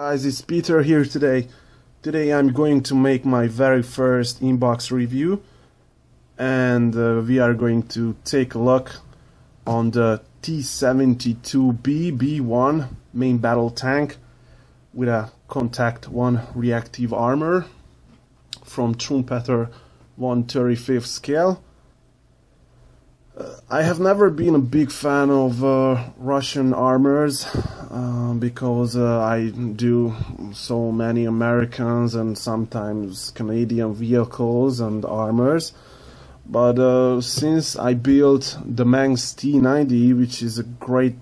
Guys, it's Peter here today. Today I'm going to make my very first inbox review, and we are going to take a look on the T-72B B1 main battle tank with a kontakt 1 reactive armor from Trumpeter 1/35 scale. I have never been a big fan of Russian armors because I do so many Americans and sometimes Canadian vehicles and armors. But since I built the Manx T-90, which is a great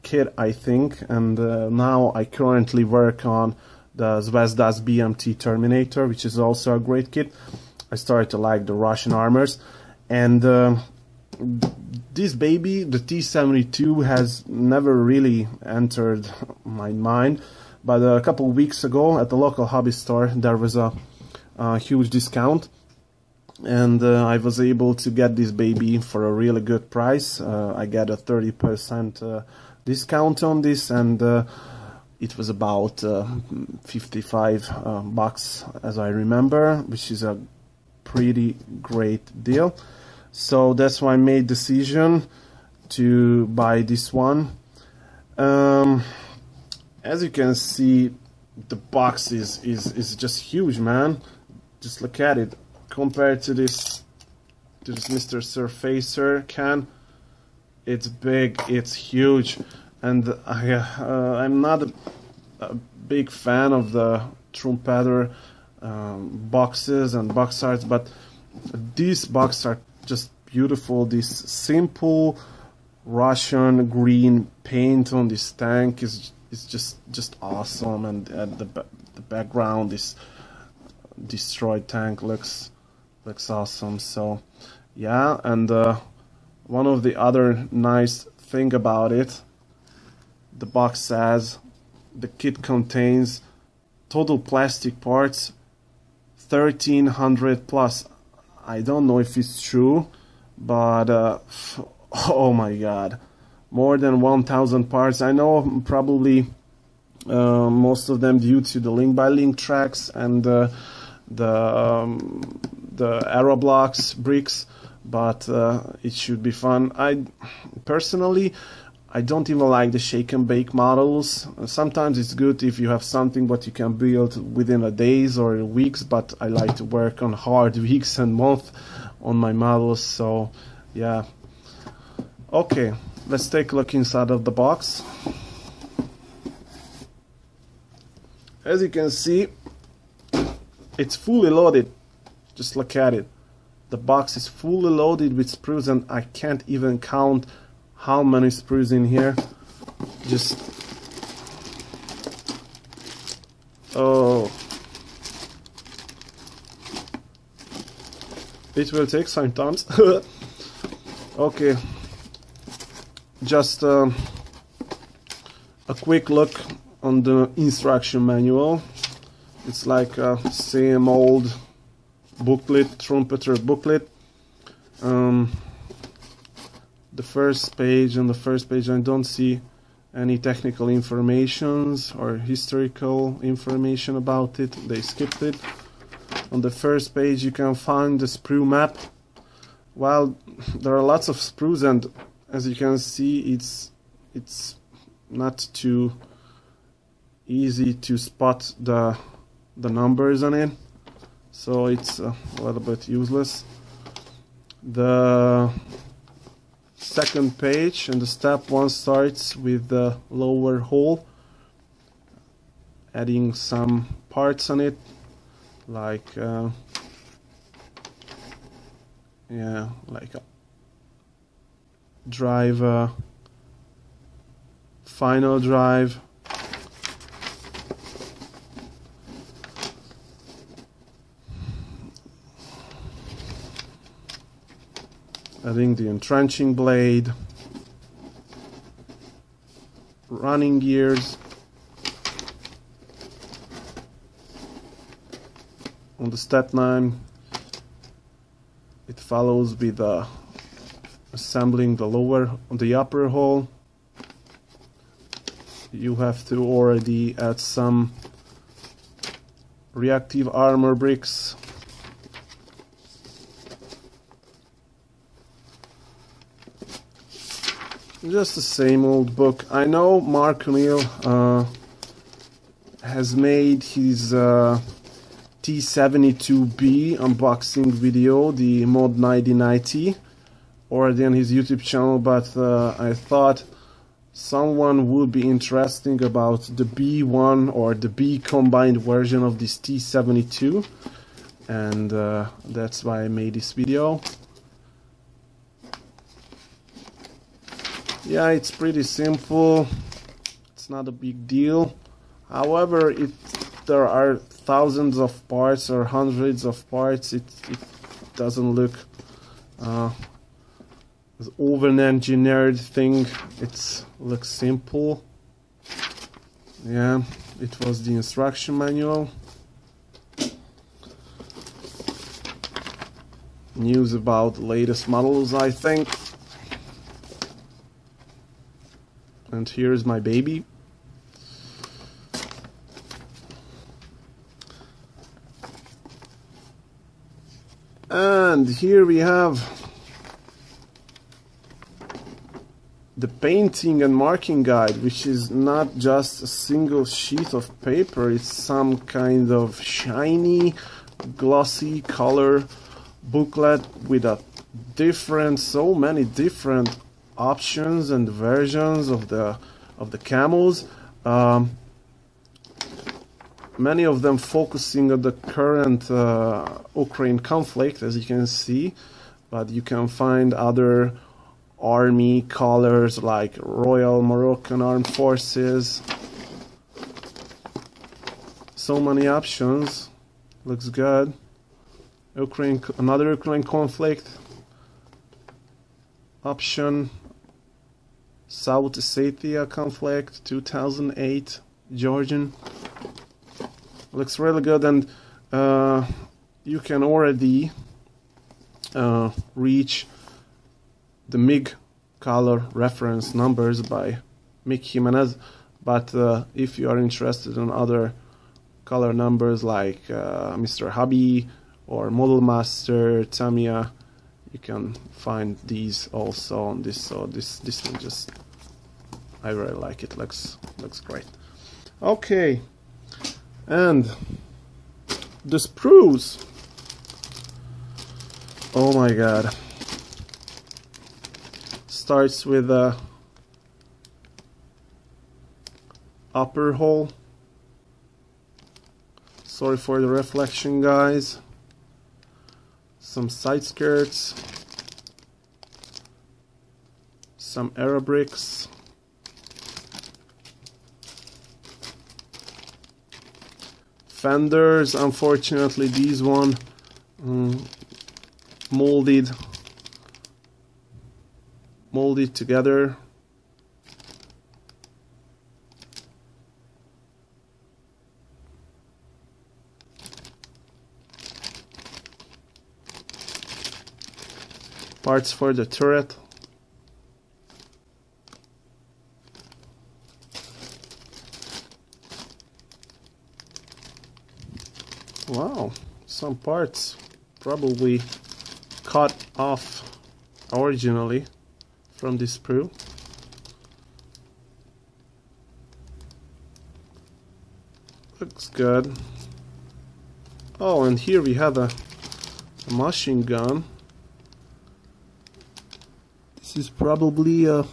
kit, I think, and now I currently work on the Zvezda's BMT Terminator, which is also a great kit, I started to like the Russian armors. And this baby, the T-72, has never really entered my mind, but a couple of weeks ago at the local hobby store there was a huge discount, and I was able to get this baby for a really good price. I got a 30% discount on this, and it was about 55 bucks as I remember, which is a pretty great deal. So that's why I made decision to buy this one. As you can see, the box is just huge, man. Just look at it. Compared to this Mr. Surfacer can, it's big, it's huge, and I'm not a big fan of the Trumpeter boxes and box arts, but these box art just beautiful. This simple Russian green paint on this tank is just awesome, and the background, this destroyed tank looks awesome. So yeah, and one of the other nice thing about it, the box says the kit contains total plastic parts 1300 plus. I don't know if it's true, but oh my god, more than 1000 parts. I know probably most of them due to the link-by-link tracks and the arrow blocks bricks, but it should be fun. I personally, I don't even like the shake and bake models. Sometimes it's good if you have something what you can build within a days or weeks, but I like to work on hard weeks and months on my models. So yeah, okay, let's take a look inside of the box. As you can see, it's fully loaded. Just look at it. The box is fully loaded with sprues, and I can't even count how many sprues in here. Just oh, it will take some time. Okay, just a quick look on the instruction manual. It's like a same old booklet, Trumpeter booklet. The first page, I don't see any technical informations or historical information about it. They skipped it. On the first page you can find the sprue map. Well, there are lots of sprues, and as you can see, it's not too easy to spot the numbers on it, so it's a little bit useless. The second page and the step 1 starts with the lower hole, adding some parts on it, like yeah, like a drive, final drive, adding the entrenching blade, running gears. On the step 9, it follows with assembling the upper hull. you have to already add some reactive armor bricks. Just the same old book. I know Mark O'Neill has made his T-72B unboxing video, the mod 9090, already on his YouTube channel, but I thought someone would be interesting about the B1 or the B combined version of this T-72, and that's why I made this video. Yeah, it's pretty simple, it's not a big deal. However, if there are thousands of parts or hundreds of parts, it doesn't look as over-engineered thing. It looks simple. Yeah, it was the instruction manual. News about the latest models, I think. And here's my baby. And here we have the painting and marking guide, which is not just a single sheet of paper, it's some kind of shiny, glossy color booklet with so many different options and versions of the camos. Many of them focusing on the current Ukraine conflict, as you can see, but you can find other army colors like Royal Moroccan Armed Forces. So many options. Looks good. Another Ukraine conflict option. South Ossetia conflict, 2008, Georgian. Looks really good, and you can already reach the MiG color reference numbers by Mick Jimenez, but if you are interested in other color numbers like Mr. Hubby or Model Master, Tamiya, you can find these also on this. So this one just, I really like it. Looks great. Okay, and the sprues. Oh my god. Starts with a upper hole. Sorry for the reflection, guys. Some side skirts, some aero bricks, fenders. Unfortunately, these one molded together. Parts for the turret. Wow, some parts probably cut off originally from this sprue. Looks good. Oh, and here we have a machine gun. This is probably a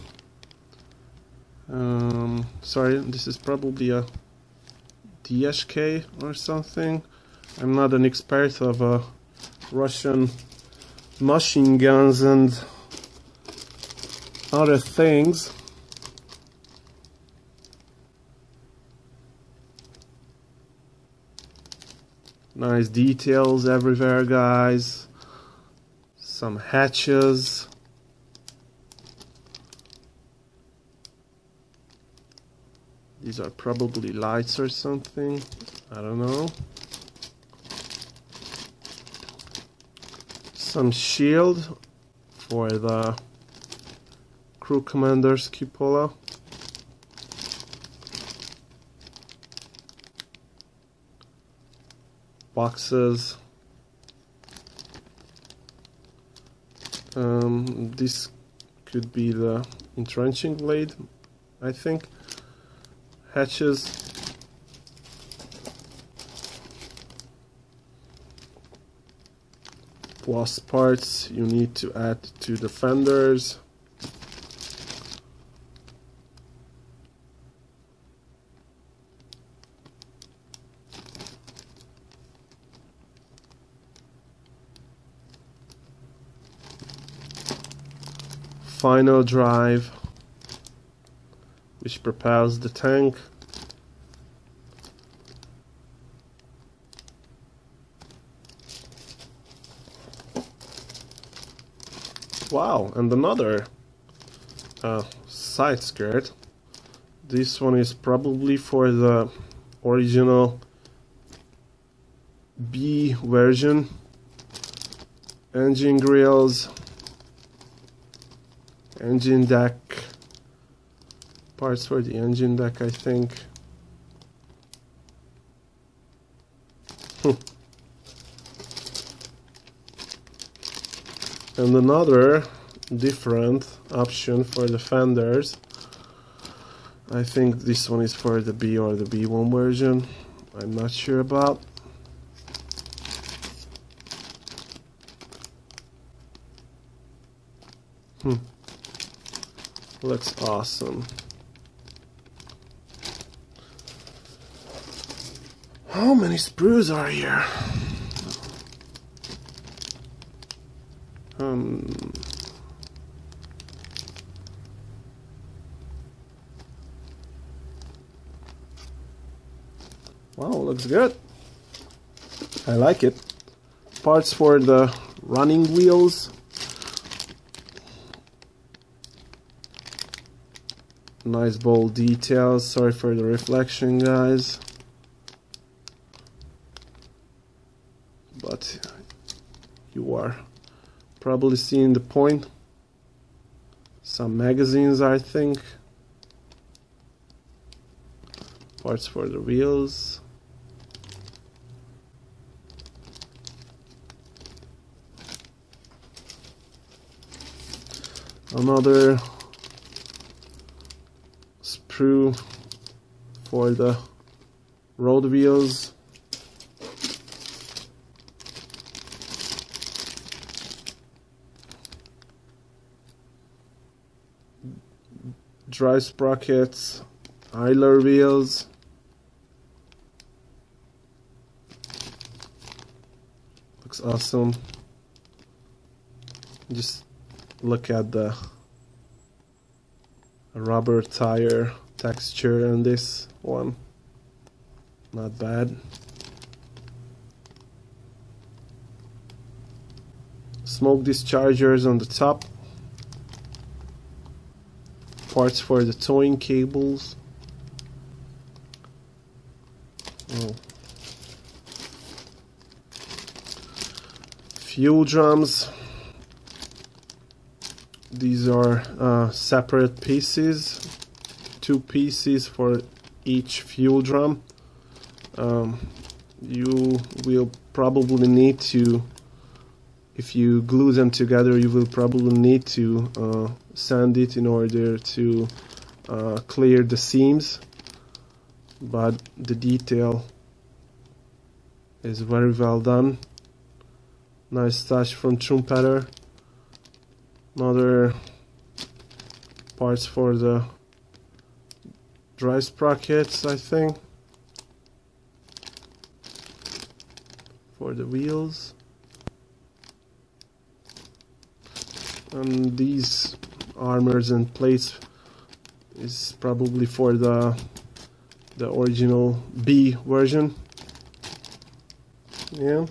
this is probably a DSK or something. I'm not an expert of Russian machine guns and other things. Nice details everywhere, guys. Some hatches. These are probably lights or something. I don't know. Some shield for the crew commander's cupola. boxes. This could be the entrenching blade, I think. Hatches. Plus parts you need to add to the fenders. Final drive, which propels the tank. Wow, and another side skirt. This one is probably for the original B version. Engine grills, engine deck, parts for the engine deck, I think. And another different option for the fenders. I think this one is for the B or the B1 version. I'm not sure about. Looks awesome. How many sprues are here? Wow, looks good. I like it. Parts for the running wheels. Nice bold details. Sorry for the reflection, guys. But you are probably seeing the point. Some magazines, I think. Parts for the wheels. Another sprue for the road wheels. Dry sprockets, idler wheels. Looks awesome. Just look at the rubber tire texture on this one. Not bad. Smoke dischargers on the top. Parts for the towing cables. Oh. Fuel drums. These are separate pieces, 2 pieces for each fuel drum. You will probably need to, if you glue them together, you will probably need to sand it in order to clear the seams, but the detail is very well done. Nice touch from Trumpeter. Another parts for the dry sprockets, I think, for the wheels. And these armors and plates is probably for the original B version. Yeah.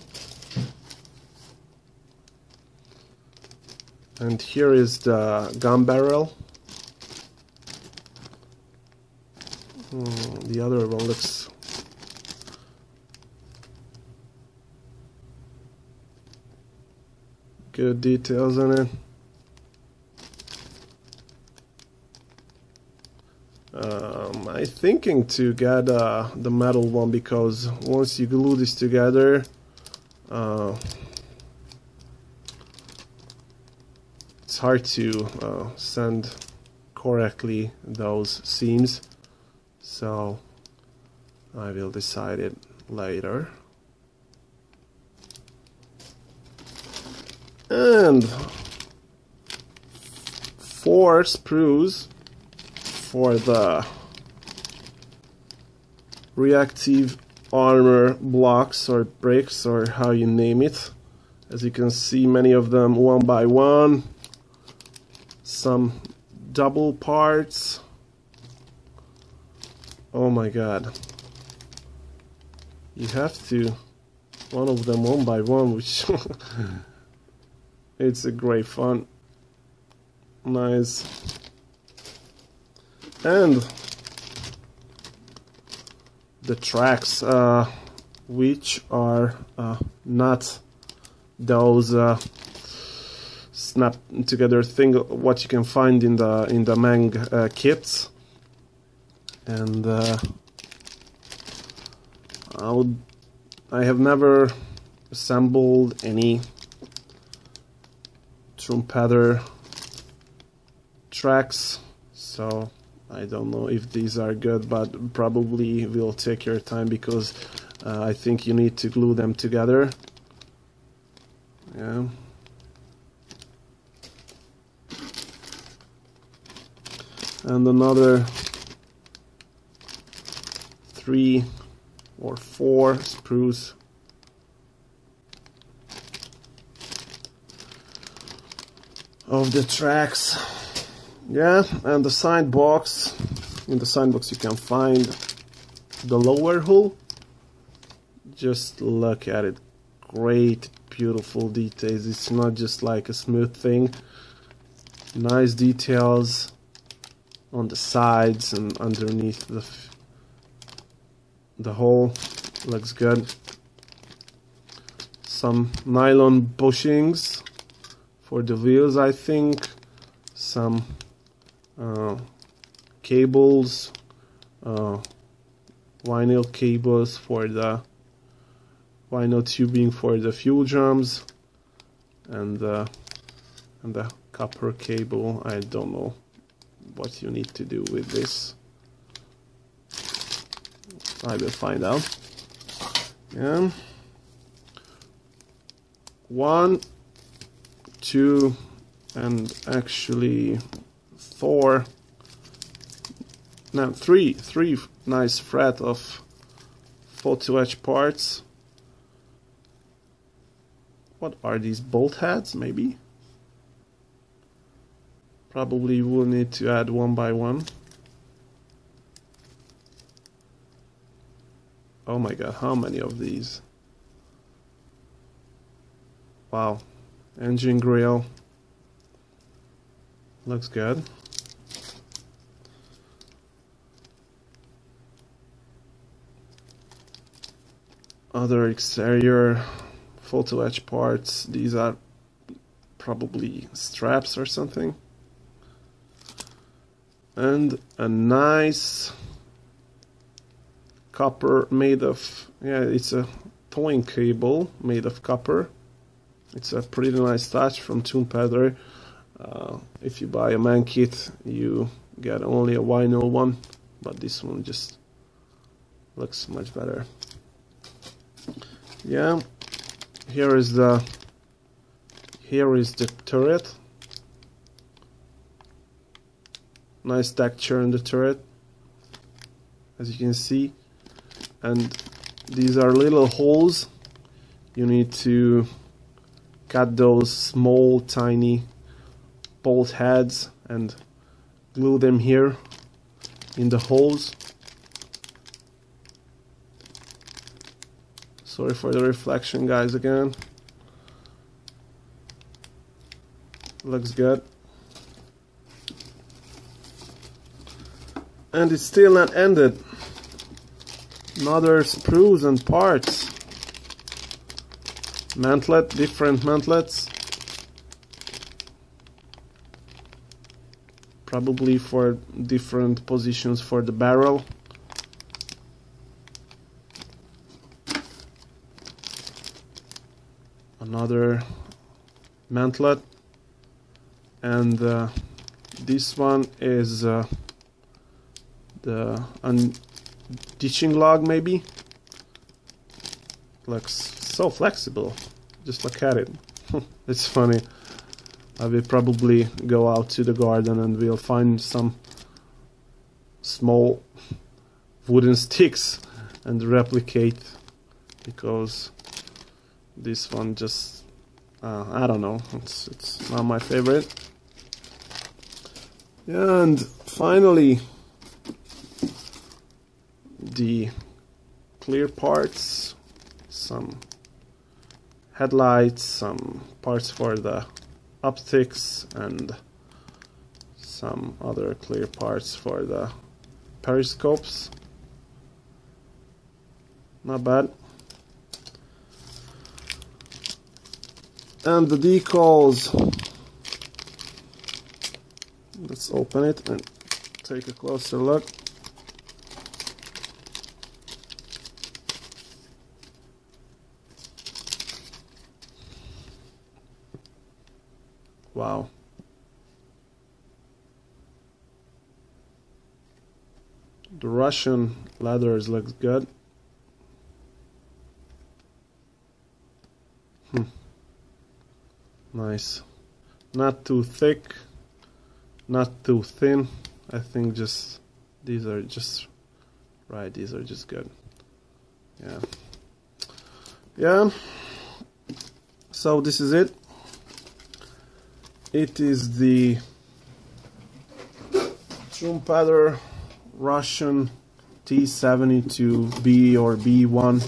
And here is the gun barrel. The other one looks good details on it. I'm thinking to get the metal one, because once you glue this together, it's hard to sand correctly those seams, so I will decide it later. And 4 sprues for the reactive armor blocks or bricks, or how you name it. As you can see, many of them 1 by 1, some double parts. Oh my god, you have to, one of them 1 by 1, which it's a great fun. Nice. And the tracks, which are not those snap together thing what you can find in the Mang kits, and I have never assembled any Trumpeter tracks, so I don't know if these are good, but probably will take your time, because I think you need to glue them together. Yeah. And another 3 or 4 sprues. Of the tracks. Yeah, and the side box. In the side box you can find the lower hull. Just look at it. Great, beautiful details. It's not just like a smooth thing. Nice details on the sides and underneath the hull. Looks good. Some nylon bushings for the wheels, I think. Some cables, vinyl cables for the vinyl tubing for the fuel drums, and the copper cable. I don't know what you need to do with this. I will find out. Yeah. 1, 2, and actually 4. Now 3 nice thread of photo etch parts. What are these, bolt heads maybe? Probably will need to add 1 by 1. Oh my god, how many of these? Wow. Engine grill. Looks good. Other exterior photo etch parts. These are probably straps or something. And a nice copper made of, yeah, it's a towing cable made of copper. It's a pretty nice touch from Trumpeter. If you buy a man kit, you get only a vinyl one, but this one just looks much better. Yeah, here is the turret. Nice texture in the turret, as you can see, and these are little holes. You need to cut those small tiny bolt heads and glue them here in the holes. Sorry for the reflection, guys, again. Looks good. And it's still not ended. Another sprues and parts. Mantlet, different mantlets. probably for different positions for the barrel. Another mantlet, and this one is the ditching log, maybe. Looks so flexible, just look at it. It's funny. I will probably go out to the garden and we'll find some small wooden sticks and replicate, because this one just I don't know, it's not my favorite. And finally, the clear parts, some headlights, some parts for the optics, and some other clear parts for the periscopes. Not bad. And the decals, let's open it and take a closer look. Wow. The Russian leathers looks good. Nice. Not too thick, not too thin. I think just these are just right. These are just good. Yeah. So this is it. It is the Trumpeter Russian T-72B or B1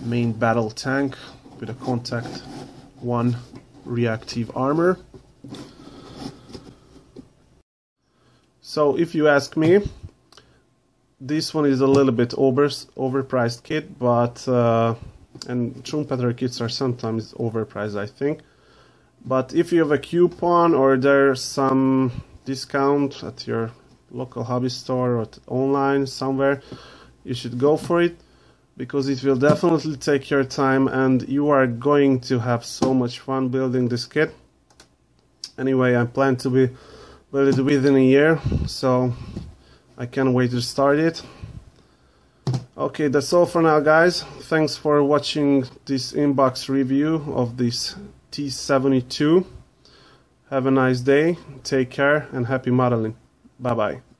main battle tank with a kontakt 1 reactive armor. So if you ask me, this one is a little bit overpriced kit, but and Trumpeter kits are sometimes overpriced, I think. But if you have a coupon or there's some discount at your local hobby store or online somewhere, you should go for it, because it will definitely take your time and you are going to have so much fun building this kit. Anyway, I plan to build it within a year, so I can't wait to start it. Okay, that's all for now, guys. Thanks for watching this inbox review of this T-72. Have a nice day, take care, and happy modeling. Bye bye.